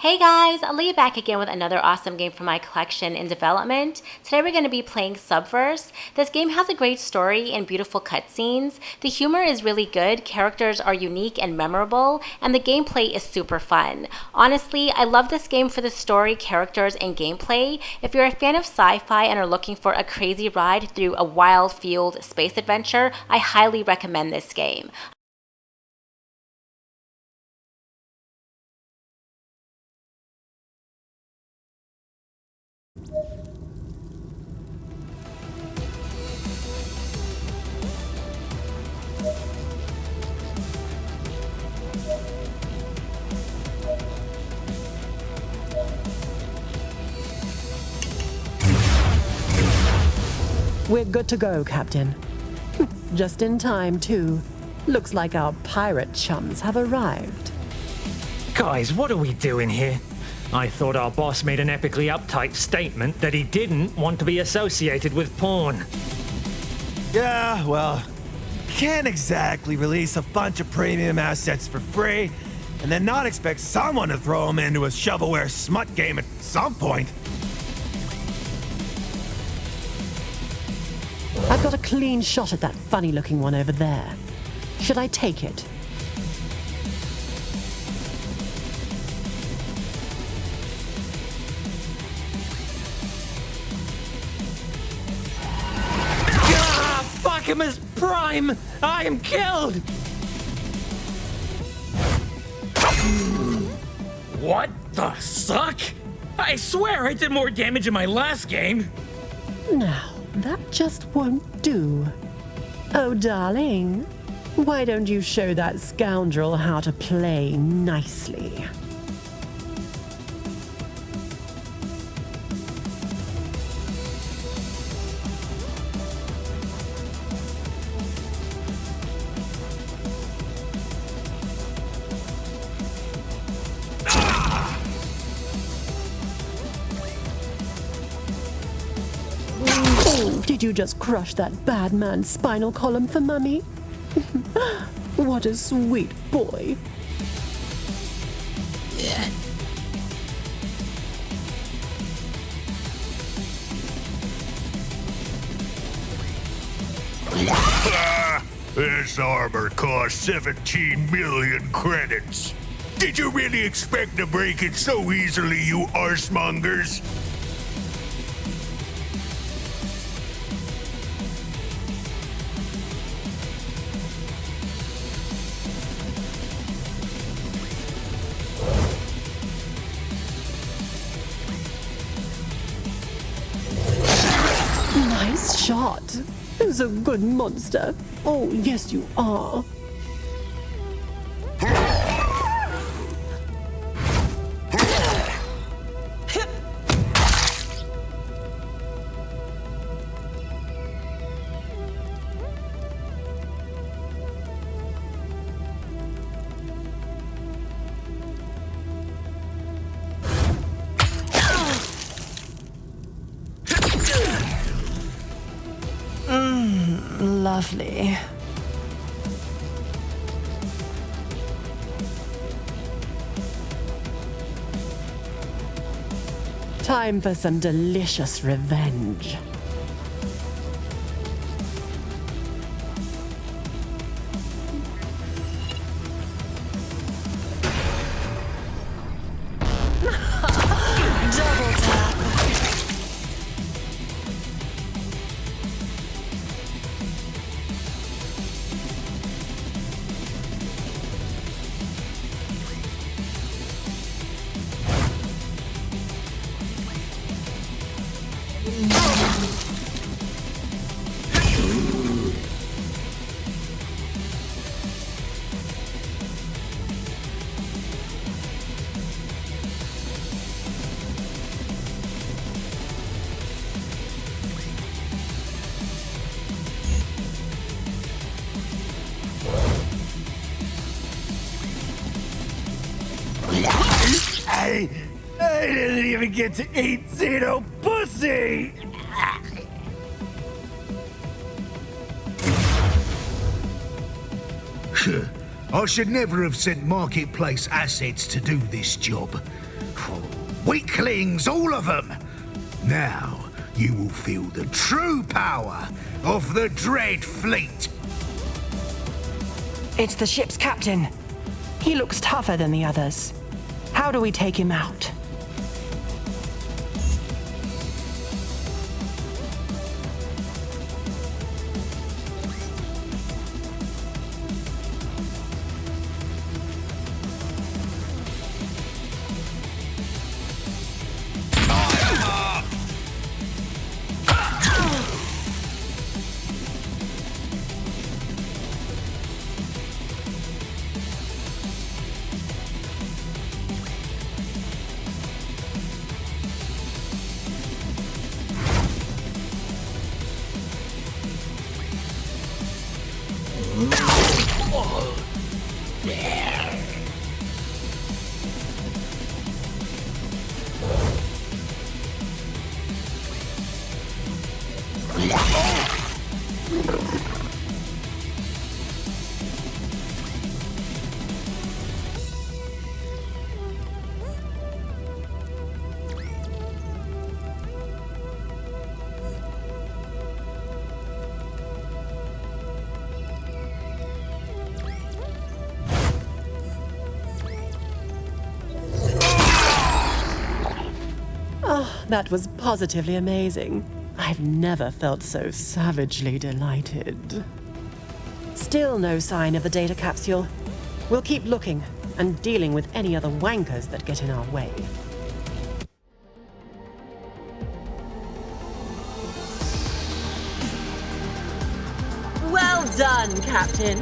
Hey guys, Leah back again with another awesome game from my collection in development. Today we're going to be playing Subverse. This game has a great story and beautiful cutscenes. The humor is really good, characters are unique and memorable, and the gameplay is super fun. Honestly, I love this game for the story, characters, and gameplay. If you're a fan of sci-fi and are looking for a crazy ride through a wild-field space adventure, I highly recommend this game. We're good to go, Captain. Just in time, too. Looks like our pirate chums have arrived. Guys, what are we doing here? I thought our boss made an epically uptight statement that he didn't want to be associated with porn. Yeah, well, can't exactly release a bunch of premium assets for free and then not expect someone to throw them into a shovelware smut game at some point. I've got a clean shot at that funny-looking one over there. Should I take it? Optimus Prime! I am killed! What the suck? I swear I did more damage in my last game. Now, that just won't do. Oh, darling, why don't you show that scoundrel how to play nicely? Oh, did you just crush that bad man's spinal column for Mummy? What a sweet boy. This armor costs 17 million credits. Did you really expect to break it so easily, you arsemongers? Nice shot. Who's a good monster? Oh, yes, you are. Lovely. Time for some delicious revenge. Double tap. I didn't even get to eat Zeno pussy! I should never have sent marketplace assets to do this job. Weaklings, all of them! Now, you will feel the true power of the Dread Fleet! It's the ship's captain. He looks tougher than the others. How do we take him out? That was positively amazing. I've never felt so savagely delighted. Still no sign of the data capsule. We'll keep looking and dealing with any other wankers that get in our way. Well done, Captain.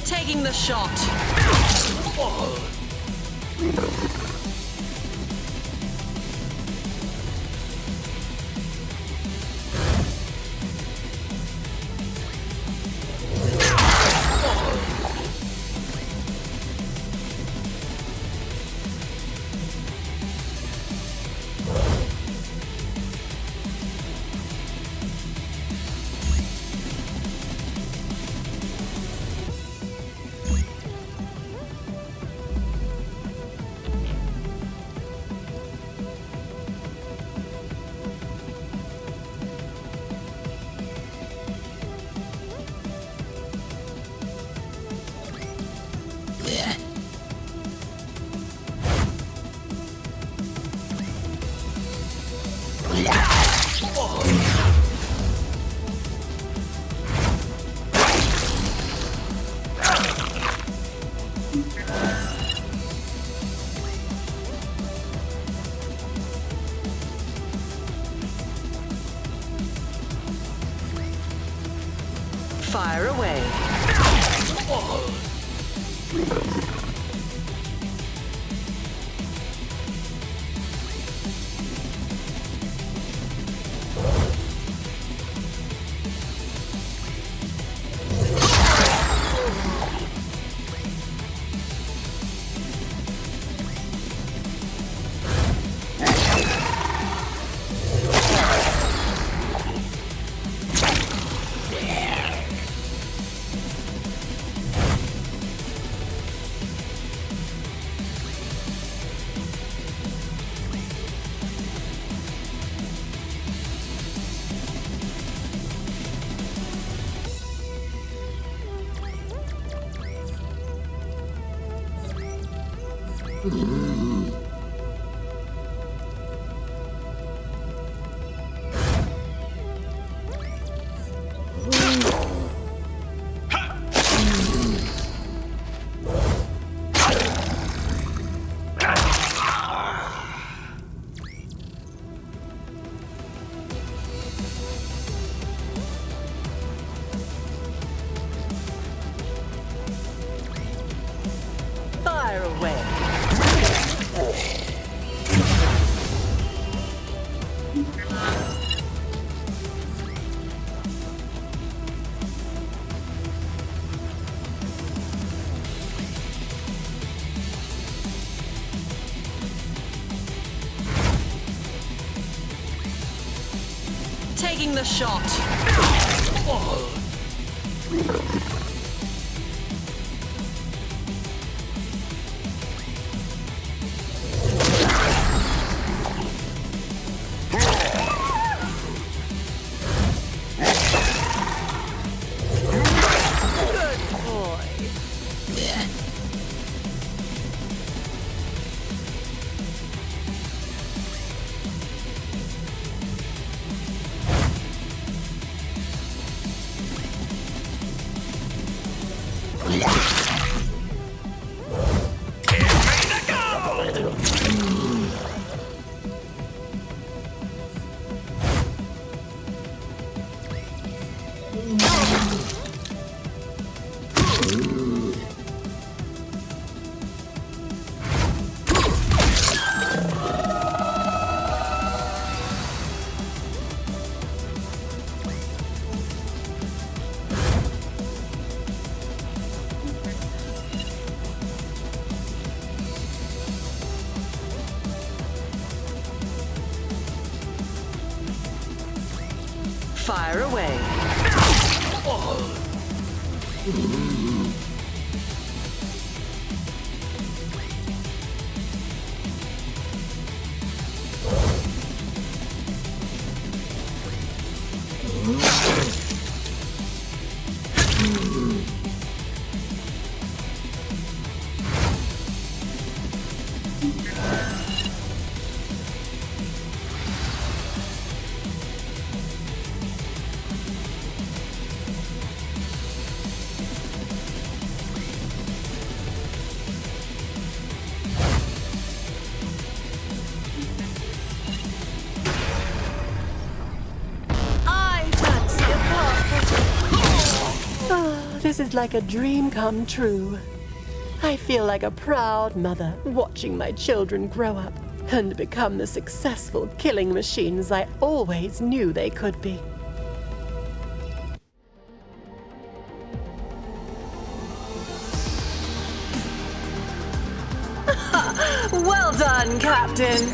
Taking the shot. Fire away. away. Taking the shot. Fire away. This is like a dream come true. I feel like a proud mother watching my children grow up and become the successful killing machines I always knew they could be. Well done, Captain.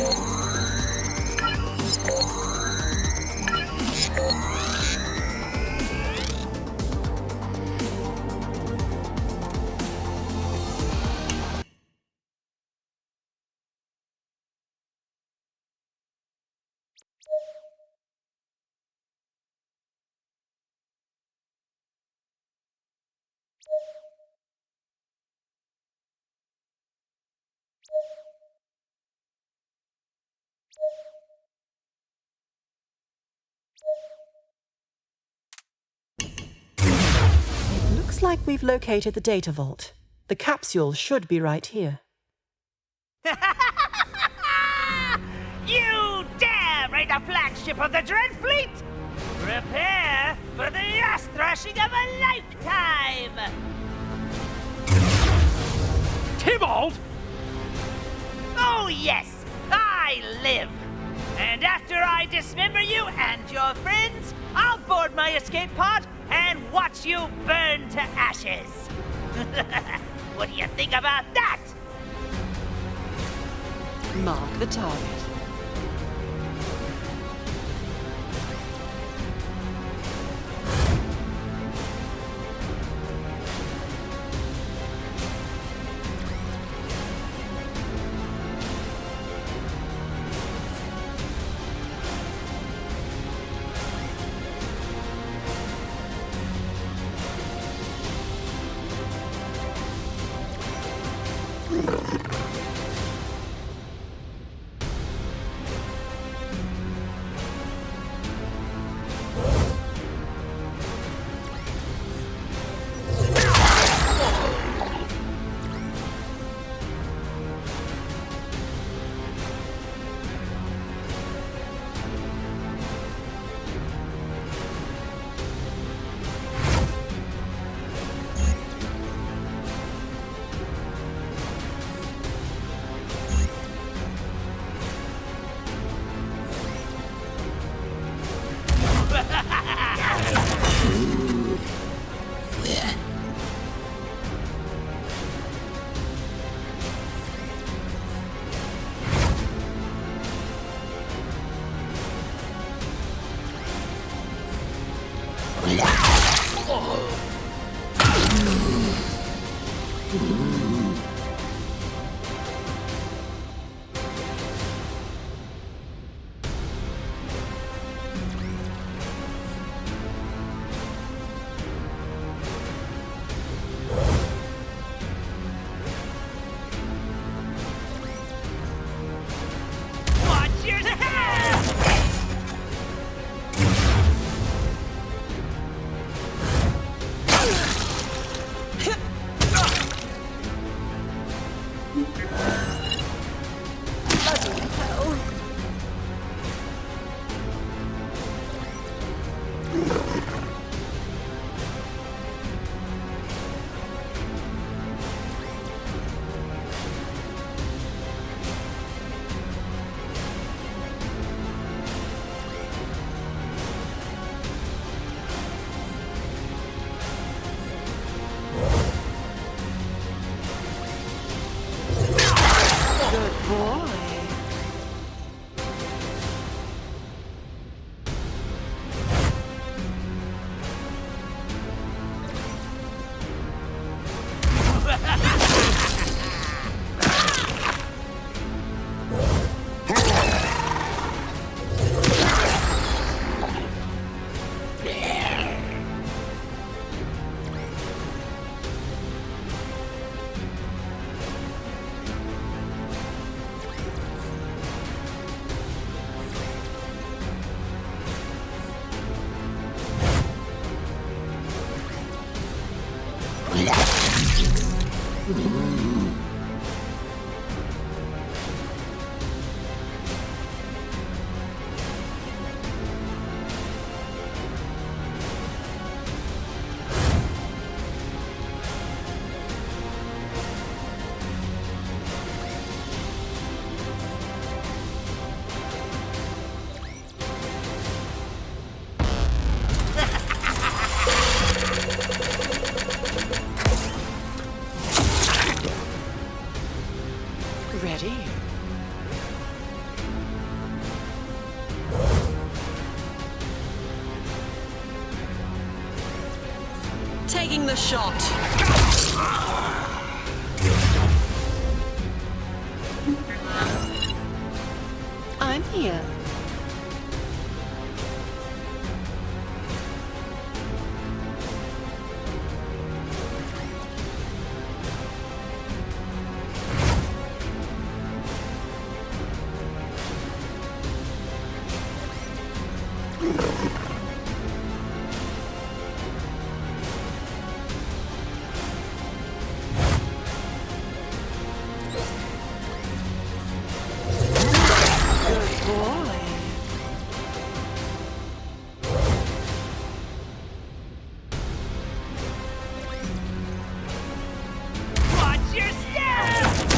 Looks like we've located the data vault. The capsule should be right here. You dare raid the flagship of the Dread Fleet? Prepare for the ass thrashing of a lifetime! Tybalt! Oh yes, I live! And after I dismember you and your friends, I'll board my escape pod and watch you burn to ashes! What do you think about that? Mark the target. Bloody hell. Good boy. Ready? Taking the shot. I'm here. Watch your step!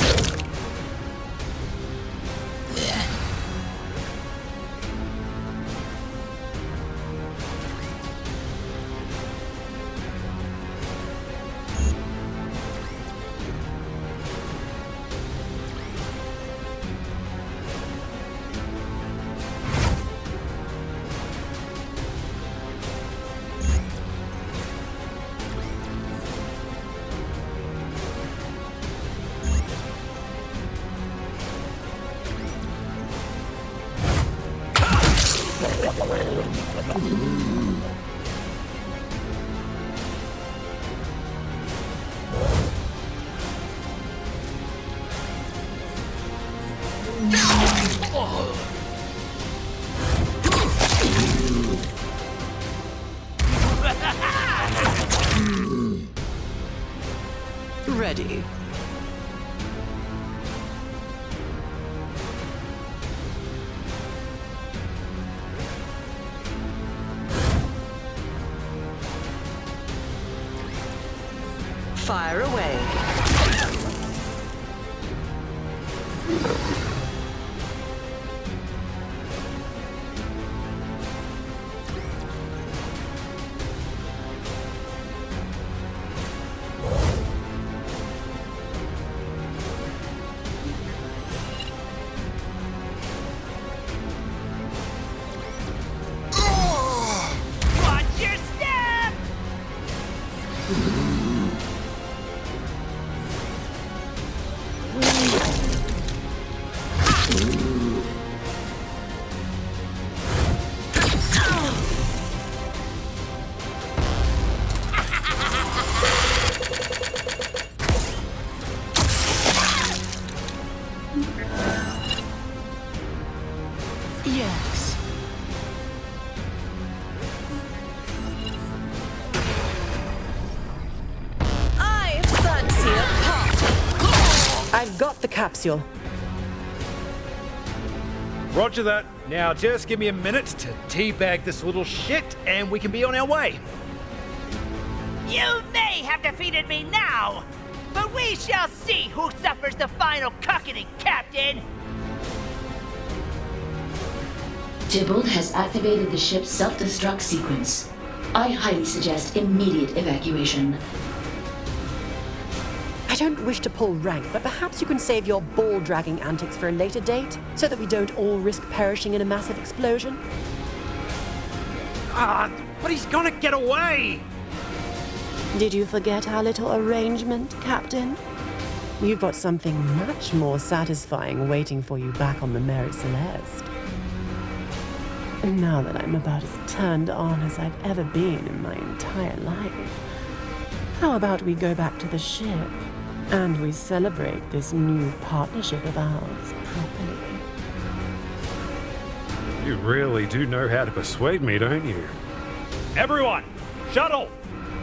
Ready. Fire away. Watch your step! Yes. I fancy a pop. I've got the capsule. Roger that. Now just give me a minute to teabag this little shit and we can be on our way. You may have defeated me now, but we shall see who suffers the final cucketing, Captain! Tybalt has activated the ship's self-destruct sequence. I highly suggest immediate evacuation. I don't wish to pull rank, but perhaps you can save your ball-dragging antics for a later date, so that we don't all risk perishing in a massive explosion. But he's gonna get away! Did you forget our little arrangement, Captain? You've got something much more satisfying waiting for you back on the Mary Celeste. Now that I'm about as turned on as I've ever been in my entire life, how about we go back to the ship and we celebrate this new partnership of ours properly? You really do know how to persuade me, don't you? Everyone, shuttle,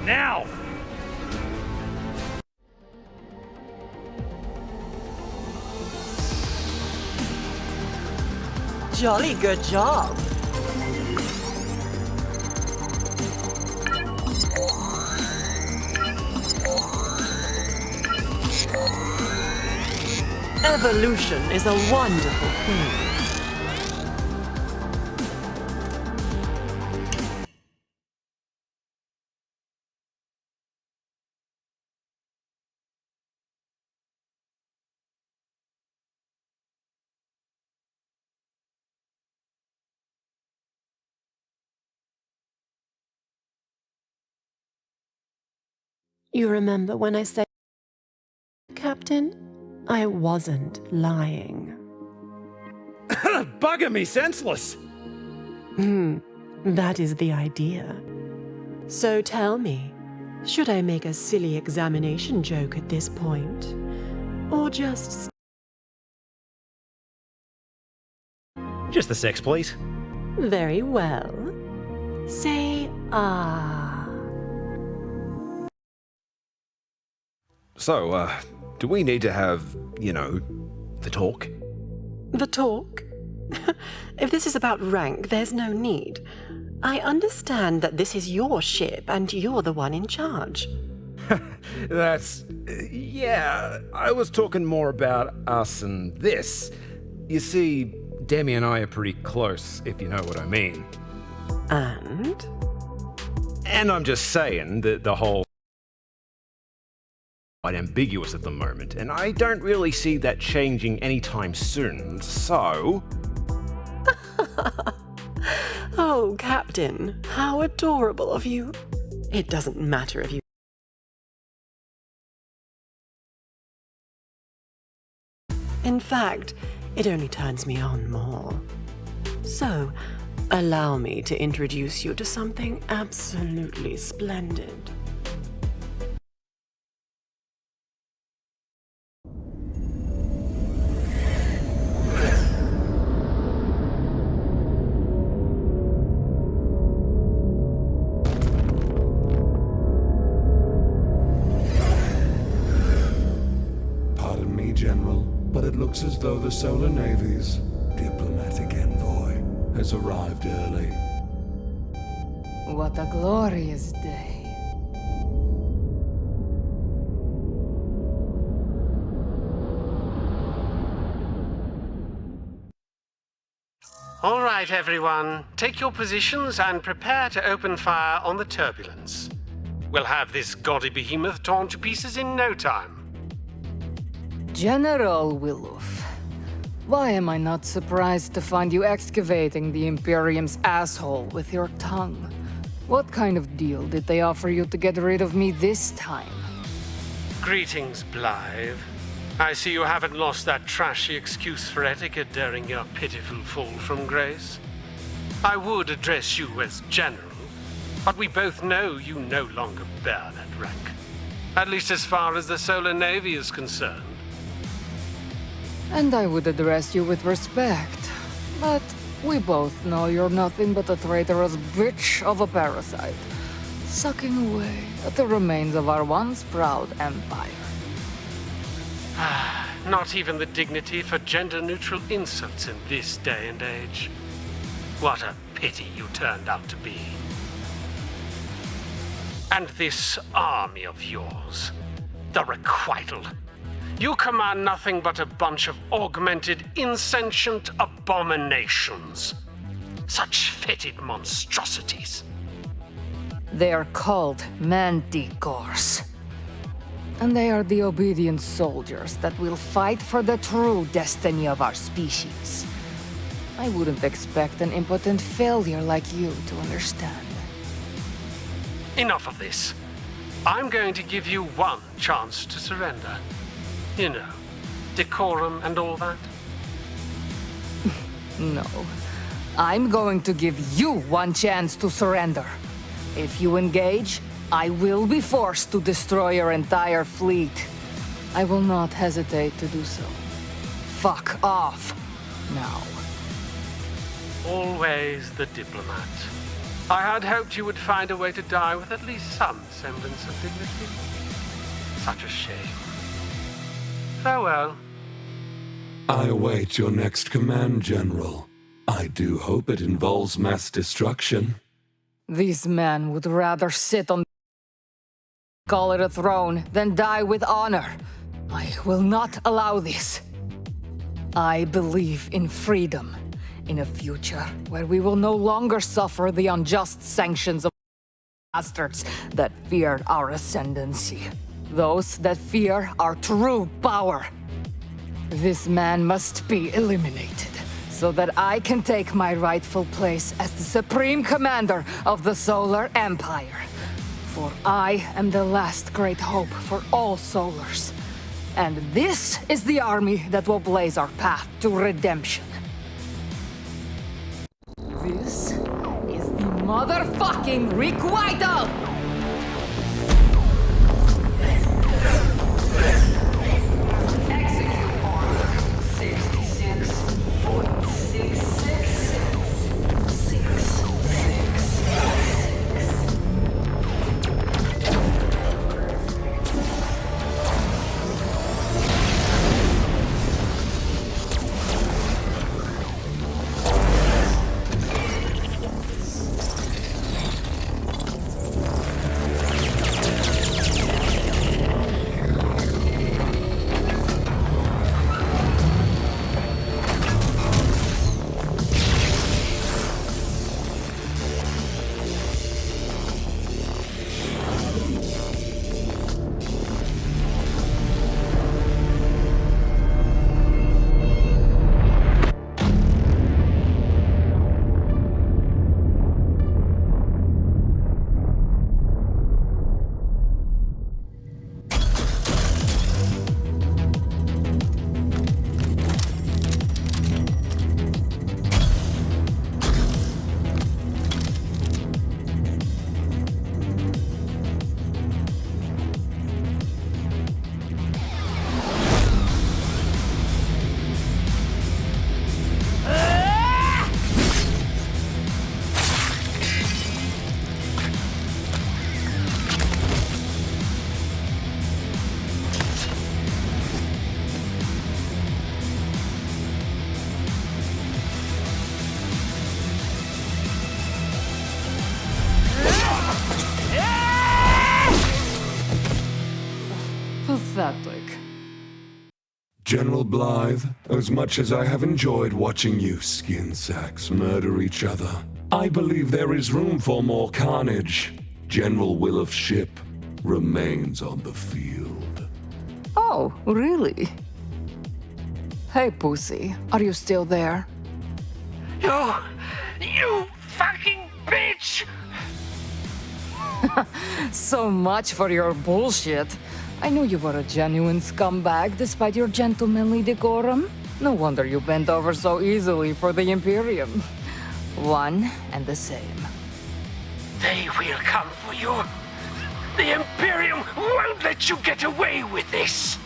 now! Jolly good job. Evolution is a wonderful thing. You remember when I said, Captain, I wasn't lying. Bugger me senseless! That is the idea. So tell me, should I make a silly examination joke at this point? Or just... Just the sex, please. Very well. Say ah. So, do we need to have, the talk? The talk? If this is about rank, there's no need. I understand that this is your ship and you're the one in charge. That's... yeah, I was talking more about us and this. You see, Demi and I are pretty close, if you know what I mean. And? And I'm just saying that the whole... quite ambiguous at the moment, and I don't really see that changing anytime soon, so... Oh, Captain, how adorable of you. It doesn't matter if you... In fact, it only turns me on more. So, allow me to introduce you to something absolutely splendid. Looks as though the Solar Navy's diplomatic envoy has arrived early. What a glorious day. All right, everyone. Take your positions and prepare to open fire on the turbulence. We'll have this gaudy behemoth torn to pieces in no time. General Willoff, why am I not surprised to find you excavating the Imperium's asshole with your tongue? What kind of deal did they offer you to get rid of me this time? Greetings, Blythe. I see you haven't lost that trashy excuse for etiquette during your pitiful fall from grace. I would address you as General, but we both know you no longer bear that rank. At least as far as the Solar Navy is concerned. And I would address you with respect, but we both know you're nothing but a traitorous bitch of a parasite, sucking away at the remains of our once proud empire. not even the dignity for gender-neutral insults in this day and age. What a pity you turned out to be. And this army of yours, the Requital. You command nothing but a bunch of augmented, insentient abominations. Such fetid monstrosities. They are called manticores. And they are the obedient soldiers that will fight for the true destiny of our species. I wouldn't expect an impotent failure like you to understand. Enough of this. I'm going to give you one chance to surrender. You know, decorum and all that. No. I'm going to give you one chance to surrender. If you engage, I will be forced to destroy your entire fleet. I will not hesitate to do so. Fuck off. Now. Always the diplomat. I had hoped you would find a way to die with at least some semblance of dignity. Such a shame. Farewell. I await your next command, General. I do hope it involves mass destruction. These men would rather sit on call it a throne than die with honor. I will not allow this. I believe in freedom, in a future where we will no longer suffer the unjust sanctions of bastards that feared our ascendancy. Those that fear our true power. This man must be eliminated, so that I can take my rightful place as the Supreme Commander of the Solar Empire. For I am the last great hope for all Solars. And this is the army that will blaze our path to redemption. This is the motherfucking Requital! Execute order 66.666. Pathetic. General Blythe, as much as I have enjoyed watching you skin sacks murder each other, I believe there is room for more carnage. General Willow's ship remains on the field. Oh, really? Hey, Pussy, are you still there? You fucking bitch! So much for your bullshit. I knew you were a genuine scumbag despite your gentlemanly decorum. No wonder you bent over so easily for the Imperium. One and the same. They will come for you. The Imperium won't let you get away with this.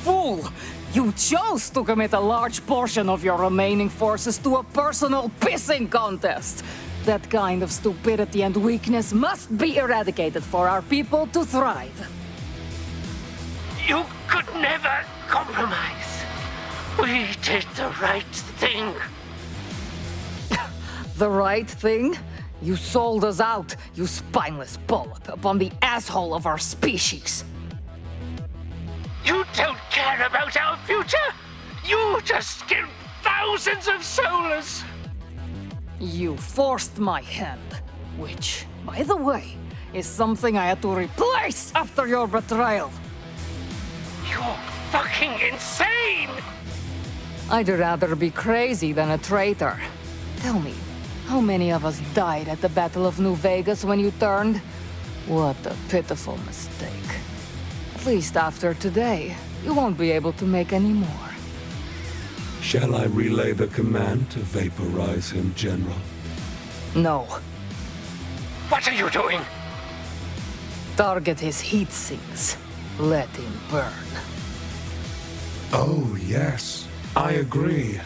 Fool! You chose to commit a large portion of your remaining forces to a personal pissing contest. That kind of stupidity and weakness must be eradicated for our people to thrive. You could never compromise. We did the right thing. The right thing? You sold us out, you spineless polyp, upon the asshole of our species. You don't care about our future. You just give thousands of solars. You forced my hand, which, by the way, is something I had to replace after your betrayal. You're fucking insane! I'd rather be crazy than a traitor. Tell me, how many of us died at the Battle of New Vegas when you turned? What a pitiful mistake. At least after today, you won't be able to make any more. Shall I relay the command to vaporize him, General? No. What are you doing? Target his heat sinks. Let him burn. Oh, yes. I agree.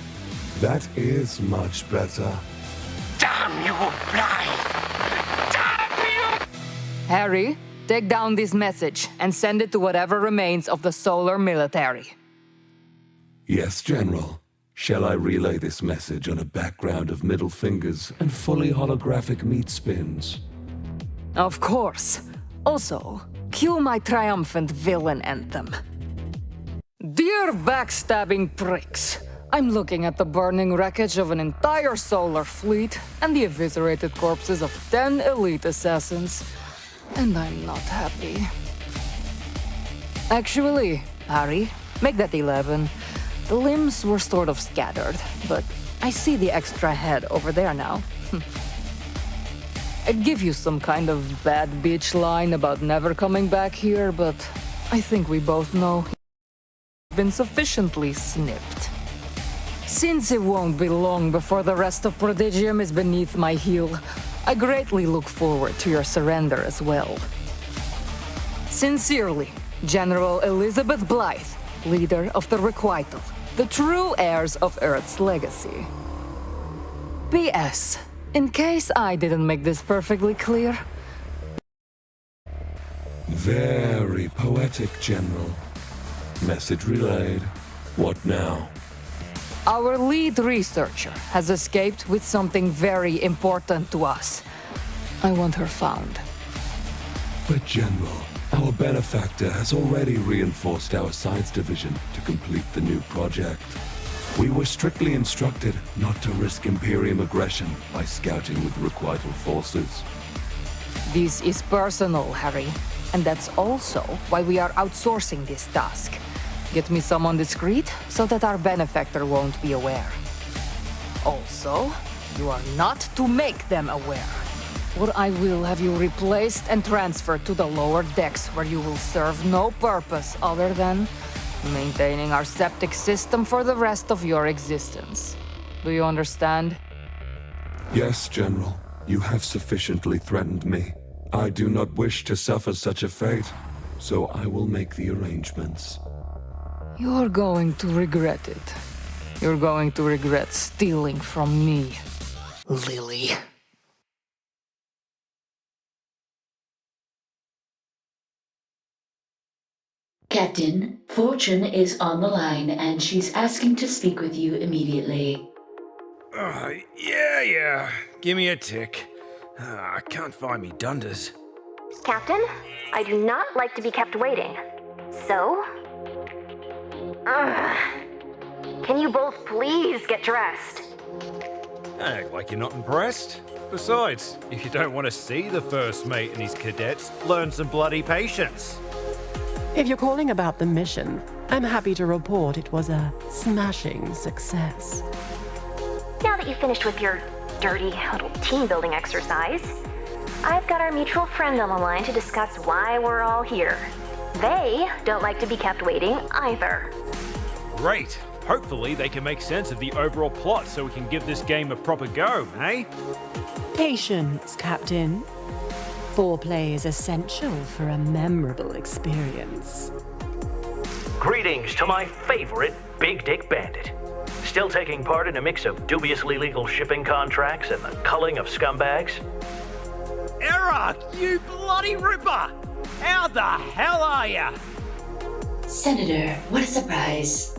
That is much better. Damn you, Blythe! Damn you! Harry, take down this message and send it to whatever remains of the solar military. Yes, General. Shall I relay this message on a background of middle fingers and fully holographic meat spins? Of course. Also, cue my triumphant villain anthem. Dear backstabbing pricks, I'm looking at the burning wreckage of an entire solar fleet and the eviscerated corpses of 10 elite assassins, and I'm not happy. Actually, Harry, make that 11. The limbs were sort of scattered, but I see the extra head over there now. I'd give you some kind of bad bitch line about never coming back here, but I think we both know he's been sufficiently snipped. Since it won't be long before the rest of Prodigium is beneath my heel, I greatly look forward to your surrender as well. Sincerely, General Elizabeth Blythe, leader of the Requital, the true heirs of Earth's legacy. P.S. In case I didn't make this perfectly clear. Very poetic, General. Message relayed. What now? Our lead researcher has escaped with something very important to us. I want her found. But General, our benefactor has already reinforced our science division to complete the new project. We were strictly instructed not to risk Imperium aggression by scouting with Requital forces. This is personal, Harry, and that's also why we are outsourcing this task. Get me someone discreet so that our benefactor won't be aware. Also, you are not to make them aware, or I will have you replaced and transferred to the lower decks where you will serve no purpose other than maintaining our septic system for the rest of your existence. Do you understand? Yes, General. You have sufficiently threatened me. I do not wish to suffer such a fate, so I will make the arrangements. You're going to regret it. You're going to regret stealing from me, Lily. Captain, Fortune is on the line and she's asking to speak with you immediately. Yeah. Give me a tick. I can't find me dunders. Captain, I do not like to be kept waiting. So? Can you both please get dressed? Act like you're not impressed. Besides, if you don't want to see the first mate and his cadets, learn some bloody patience. If you're calling about the mission, I'm happy to report it was a smashing success. Now that you've finished with your dirty little team-building exercise, I've got our mutual friend on the line to discuss why we're all here. They don't like to be kept waiting either. Great. Hopefully they can make sense of the overall plot so we can give this game a proper go, eh? Patience, Captain. Foreplay is essential for a memorable experience. Greetings to my favorite Big Dick Bandit. Still taking part in a mix of dubiously legal shipping contracts and the culling of scumbags? Eric, you bloody ripper! How the hell are ya? Senator, what a surprise.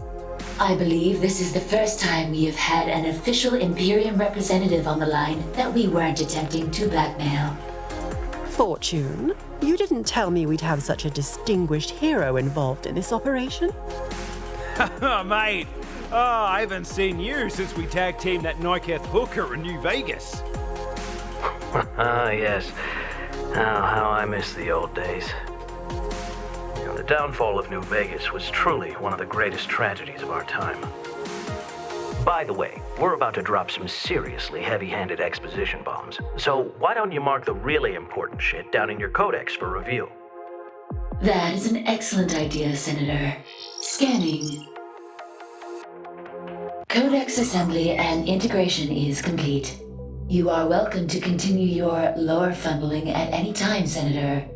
I believe this is the first time we have had an official Imperium representative on the line that we weren't attempting to blackmail. Fortune, you didn't tell me we'd have such a distinguished hero involved in this operation. Oh, mate. Oh, I haven't seen you since we tag teamed that Niketh hooker in New Vegas. Ah, yes. Oh, how I miss the old days. You know, the downfall of New Vegas was truly one of the greatest tragedies of our time. By the way, we're about to drop some seriously heavy-handed exposition bombs, so why don't you mark the really important shit down in your codex for review? That is an excellent idea, Senator. Scanning. Codex assembly and integration is complete. You are welcome to continue your lore funneling at any time, Senator.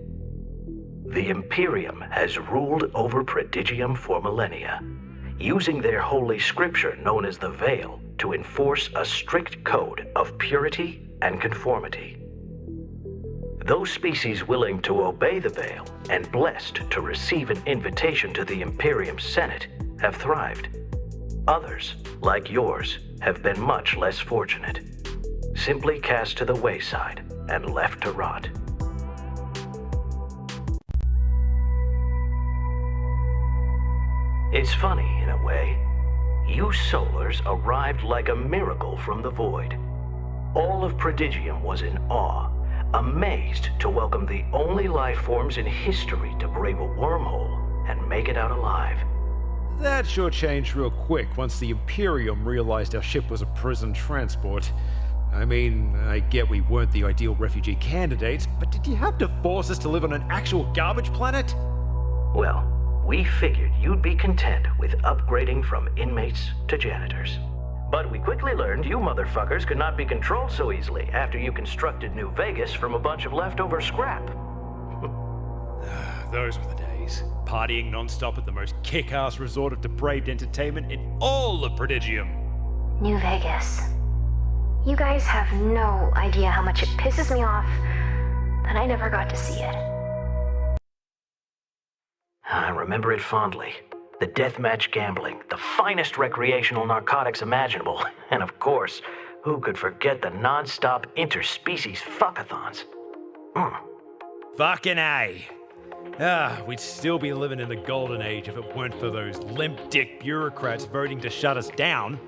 The Imperium has ruled over Prodigium for millennia, using their holy scripture known as the Veil to enforce a strict code of purity and conformity. Those species willing to obey the Veil and blessed to receive an invitation to the Imperium Senate have thrived. Others, like yours, have been much less fortunate, simply cast to the wayside and left to rot. It's funny, in a way. You Solars arrived like a miracle from the void. All of Prodigium was in awe, amazed to welcome the only life forms in history to brave a wormhole and make it out alive. That sure changed real quick once the Imperium realized our ship was a prison transport. I mean, I get we weren't the ideal refugee candidates, but did you have to force us to live on an actual garbage planet? Well, we figured you'd be content with upgrading from inmates to janitors. But we quickly learned you motherfuckers could not be controlled so easily after you constructed New Vegas from a bunch of leftover scrap. Those were the days. Partying non-stop at the most kick-ass resort of depraved entertainment in all of Prodigium. New Vegas. You guys have no idea how much it pisses me off that I never got to see it. I remember it fondly. The deathmatch gambling, the finest recreational narcotics imaginable, and of course, who could forget the non-stop interspecies fuckathons? Fucking A. We'd still be living in the golden age if it weren't for those limp-dick bureaucrats voting to shut us down.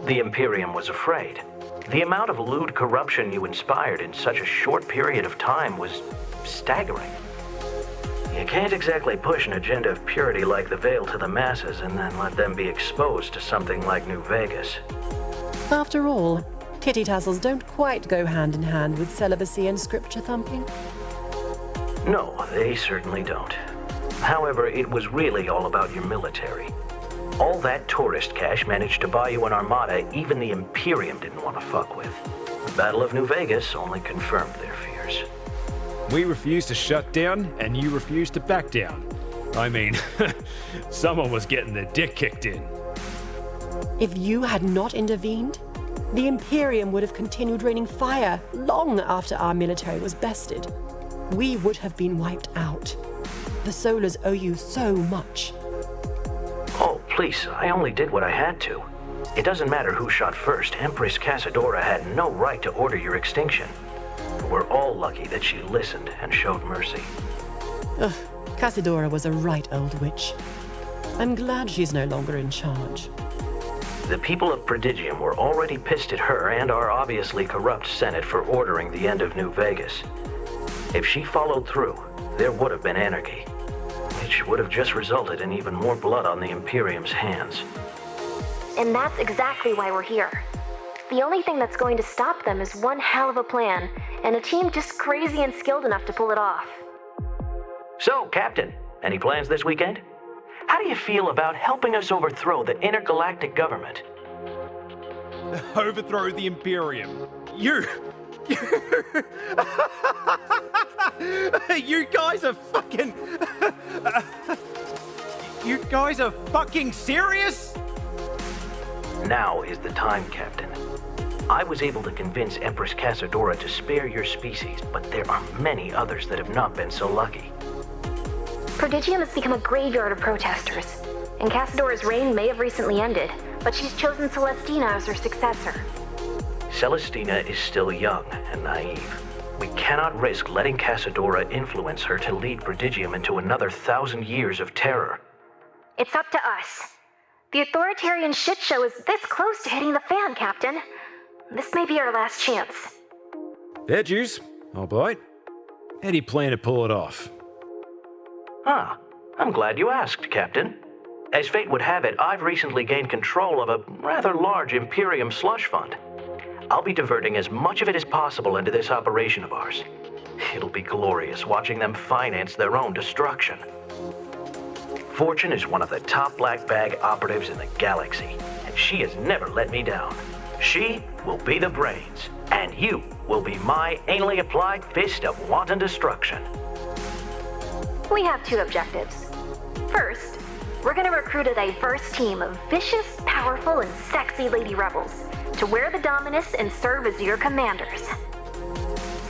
The Imperium was afraid. The amount of lewd corruption you inspired in such a short period of time was staggering. You can't exactly push an agenda of purity like the Veil to the masses and then let them be exposed to something like New Vegas. After all, titty tassels don't quite go hand in hand with celibacy and scripture thumping. No, they certainly don't. However, it was really all about your military. All that tourist cash managed to buy you an armada even the Imperium didn't want to fuck with. The Battle of New Vegas only confirmed their fears. We refused to shut down, and you refused to back down. I mean, someone was getting their dick kicked in. If you had not intervened, the Imperium would have continued raining fire long after our military was bested. We would have been wiped out. The Solars owe you so much. Oh, please, I only did what I had to. It doesn't matter who shot first. Empress Casadora had no right to order your extinction. We're all lucky that she listened and showed mercy. Ugh, Casadora was a right old witch. I'm glad she's no longer in charge. The people of Prodigium were already pissed at her and our obviously corrupt Senate for ordering the end of New Vegas. If she followed through, there would have been anarchy, which would have just resulted in even more blood on the Imperium's hands. And that's exactly why we're here. The only thing that's going to stop them is one hell of a plan, and a team just crazy and skilled enough to pull it off. So, Captain, any plans this weekend? How do you feel about helping us overthrow the intergalactic government? Overthrow the Imperium. You guys are fucking... You guys are fucking serious? Now is the time, Captain. I was able to convince Empress Casadora to spare your species, but there are many others that have not been so lucky. Prodigium has become a graveyard of protesters, and Cassadora's reign may have recently ended, but she's chosen Celestina as her successor. Celestina is still young and naive. We cannot risk letting Cassadora influence her to lead Prodigium into another 1,000 years of terror. It's up to us. The authoritarian shit show is this close to hitting the fan, Captain. This may be our last chance. Fair dues. I'll bite. How do you plan to pull it off? Ah, I'm glad you asked, Captain. As fate would have it, I've recently gained control of a rather large Imperium slush fund. I'll be diverting as much of it as possible into this operation of ours. It'll be glorious watching them finance their own destruction. Fortune is one of the top black bag operatives in the galaxy, and she has never let me down. She will be the brains, and you will be my anally applied fist of wanton destruction. We have two objectives. First, we're gonna recruit a diverse team of vicious, powerful, and sexy lady rebels to wear the Dominus and serve as your commanders.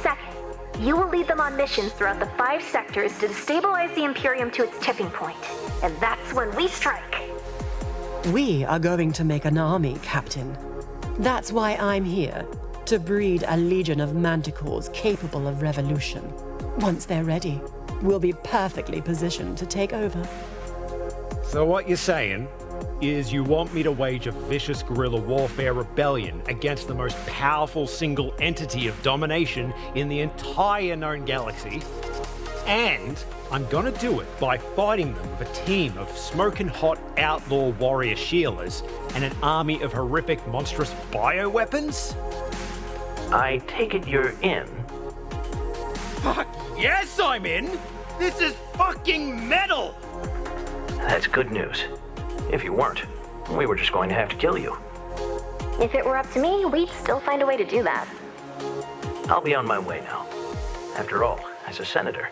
Second, you will lead them on missions throughout the 5 sectors to destabilize the Imperium to its tipping point. And that's when we strike. We are going to make an army, Captain. That's why I'm here, to breed a legion of manticores capable of revolution. Once they're ready, we'll be perfectly positioned to take over. So what you're saying is you want me to wage a vicious guerrilla warfare rebellion against the most powerful single entity of domination in the entire known galaxy, and I'm gonna do it by fighting them with a team of smoking hot outlaw warrior Sheilas and an army of horrific monstrous bioweapons? I take it you're in. Fuck yes, I'm in! This is fucking metal! That's good news. If you weren't, we were just going to have to kill you. If it were up to me, we'd still find a way to do that. I'll be on my way now. After all, as a senator,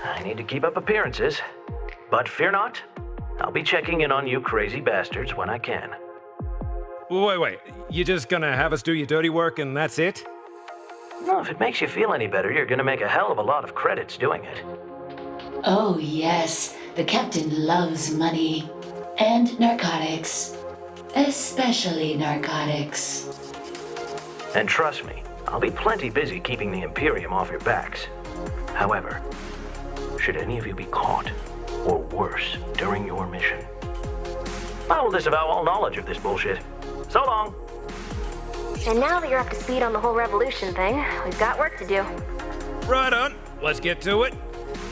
I need to keep up appearances. But fear not, I'll be checking in on you crazy bastards when I can. Wait, you're just gonna have us do your dirty work and that's it? No, if it makes you feel any better, you're gonna make a hell of a lot of credits doing it. Oh, yes. The captain loves money. And narcotics. Especially narcotics. And trust me, I'll be plenty busy keeping the Imperium off your backs. However, should any of you be caught, or worse, during your mission, I will disavow all knowledge of this bullshit. So long! And now that you're up to speed on the whole revolution thing, we've got work to do. Right on, let's get to it.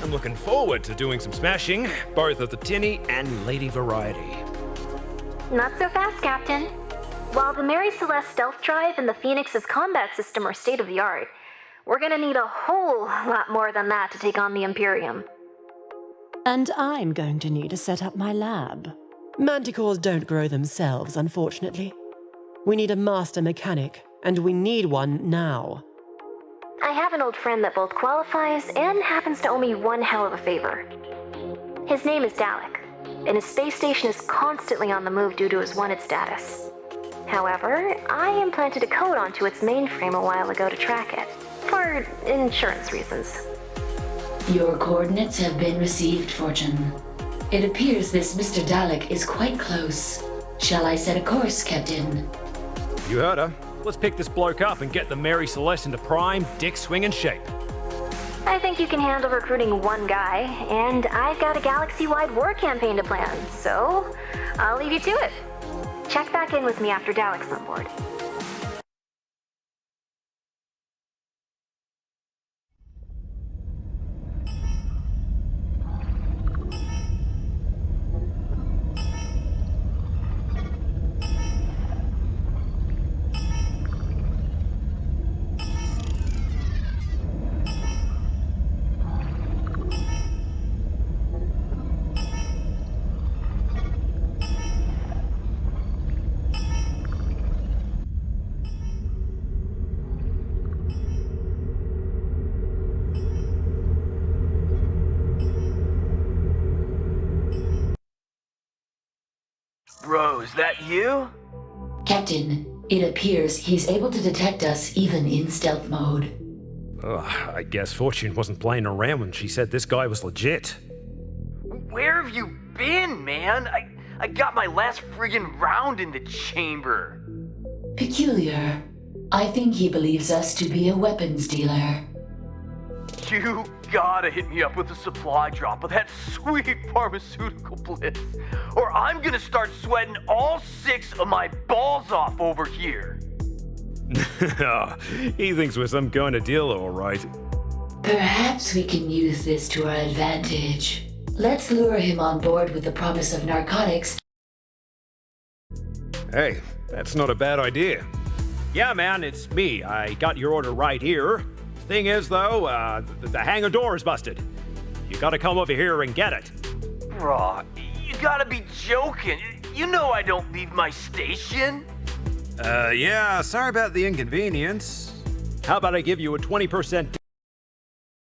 I'm looking forward to doing some smashing, both of the tinny and lady variety. Not so fast, Captain. While the Mary Celeste stealth drive and the Phoenix's combat system are state-of-the-art, we're gonna need a whole lot more than that to take on the Imperium. And I'm going to need to set up my lab. Manticores don't grow themselves, unfortunately. We need a master mechanic, and we need one now. I have an old friend that both qualifies and happens to owe me one hell of a favor. His name is Dalek, and his space station is constantly on the move due to his wanted status. However, I implanted a code onto its mainframe a while ago to track it, for insurance reasons. Your coordinates have been received, Fortune. It appears this Mr. Dalek is quite close. Shall I set a course, Captain? You heard her. Let's pick this bloke up and get the Mary Celeste into prime, dick-swinging shape. I think you can handle recruiting one guy, and I've got a galaxy-wide war campaign to plan, so I'll leave you to it. Check back in with me after Dalek's on board. Bro, is that you? Captain, it appears he's able to detect us even in stealth mode. Ugh, I guess Fortune wasn't playing around when she said this guy was legit. Where have you been, man? I got my last friggin' round in the chamber. Peculiar. I think he believes us to be a weapons dealer. You gotta hit me up with a supply drop of that sweet pharmaceutical bliss, or I'm gonna start sweating all 6 of my balls off over here. He thinks we're some kind of dealer, all right. Perhaps we can use this to our advantage. Let's lure him on board with the promise of narcotics. Hey, that's not a bad idea. Yeah, man, it's me. I got your order right here. Thing is, though, the hangar door is busted. You gotta come over here and get it. Bruh, you gotta be joking. You know I don't leave my station. Yeah, sorry about the inconvenience. How about I give you a 20%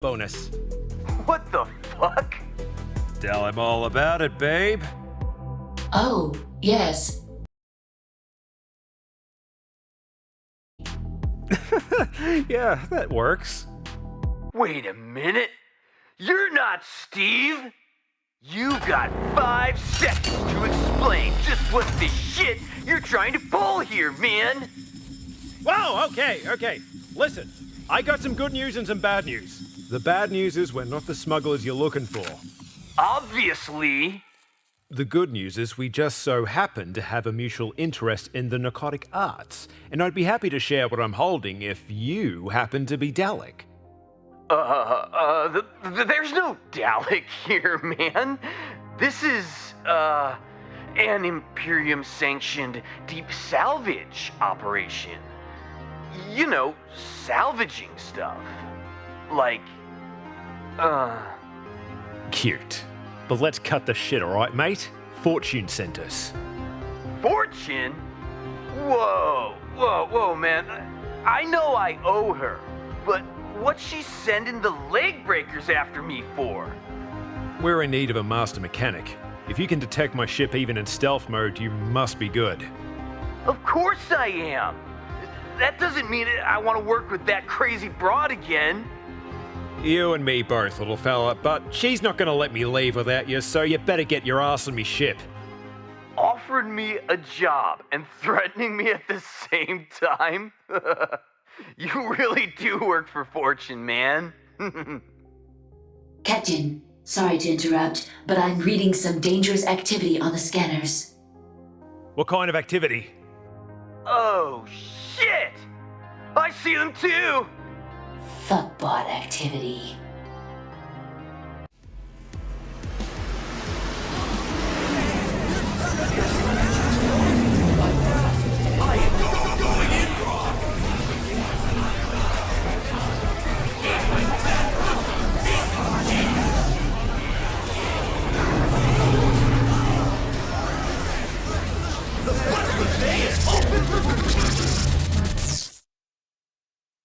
bonus? What the fuck? Tell him all about it, babe. Oh, yes. Yeah, that works. Wait a minute. You're not Steve. You've got 5 seconds to explain just what the shit you're trying to pull here, man. Whoa, okay. Listen, I got some good news and some bad news. The bad news is we're not the smugglers you're looking for. Obviously. The good news is we just so happen to have a mutual interest in the narcotic arts, and I'd be happy to share what I'm holding if you happen to be Dalek. There's no Dalek here, man. This is, an Imperium-sanctioned deep salvage operation. You know, salvaging stuff. Like, Cute. But let's cut the shit, alright, mate? Fortune sent us. Fortune? Whoa, man. I know I owe her, but what's she sending the leg breakers after me for? We're in need of a master mechanic. If you can detect my ship even in stealth mode, you must be good. Of course I am. That doesn't mean I want to work with that crazy broad again. You and me both, little fella, but she's not gonna let me leave without you, so you better get your ass on me ship. Offered me a job and threatening me at the same time? You really do work for Fortune, man. Captain, sorry to interrupt, but I'm reading some dangerous activity on the scanners. What kind of activity? Oh, shit! I see them too! Fuckbot activity.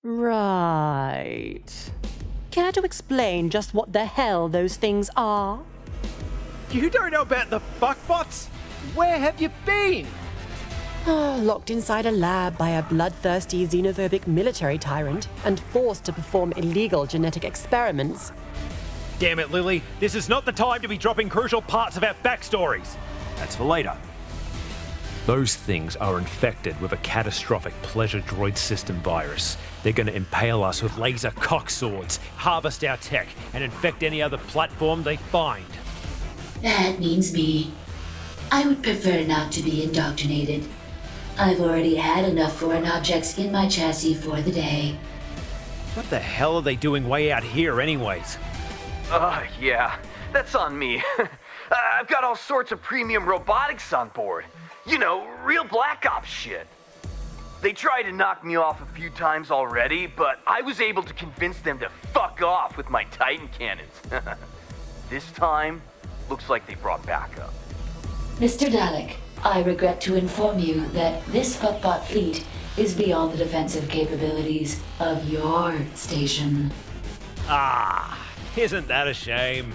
Right. Care to explain just what the hell those things are? You don't know about the fuckbots? Where have you been? Locked inside a lab by a bloodthirsty xenophobic military tyrant and forced to perform illegal genetic experiments. Damn it, Lily. This is not the time to be dropping crucial parts of our backstories. That's for later. Those things are infected with a catastrophic pleasure droid system virus. They're going to impale us with laser cock swords, harvest our tech, and infect any other platform they find. That means me. I would prefer not to be indoctrinated. I've already had enough foreign objects in my chassis for the day. What the hell are they doing way out here anyways? Yeah, that's on me. I've got all sorts of premium robotics on board. You know, real Black Ops shit. They tried to knock me off a few times already, but I was able to convince them to fuck off with my Titan cannons. This time, looks like they brought backup. Mr. Dalek, I regret to inform you that this fuckbot fleet is beyond the defensive capabilities of your station. Isn't that a shame?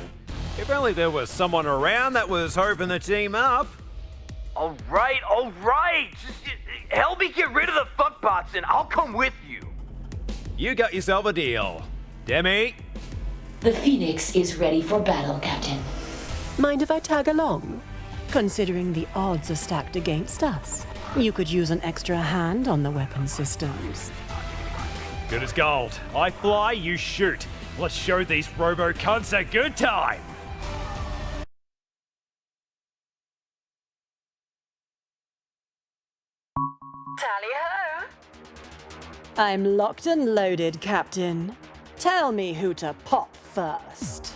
If only there was someone around that was hoping to team up. All right. Just help me get rid of the fuckbots and I'll come with you. You got yourself a deal. Demi? The Phoenix is ready for battle, Captain. Mind if I tag along? Considering the odds are stacked against us, you could use an extra hand on the weapon systems. Good as gold. I fly, you shoot. Let's show these robo-cunts a good time. Tally-ho! I'm locked and loaded, Captain. Tell me who to pop first.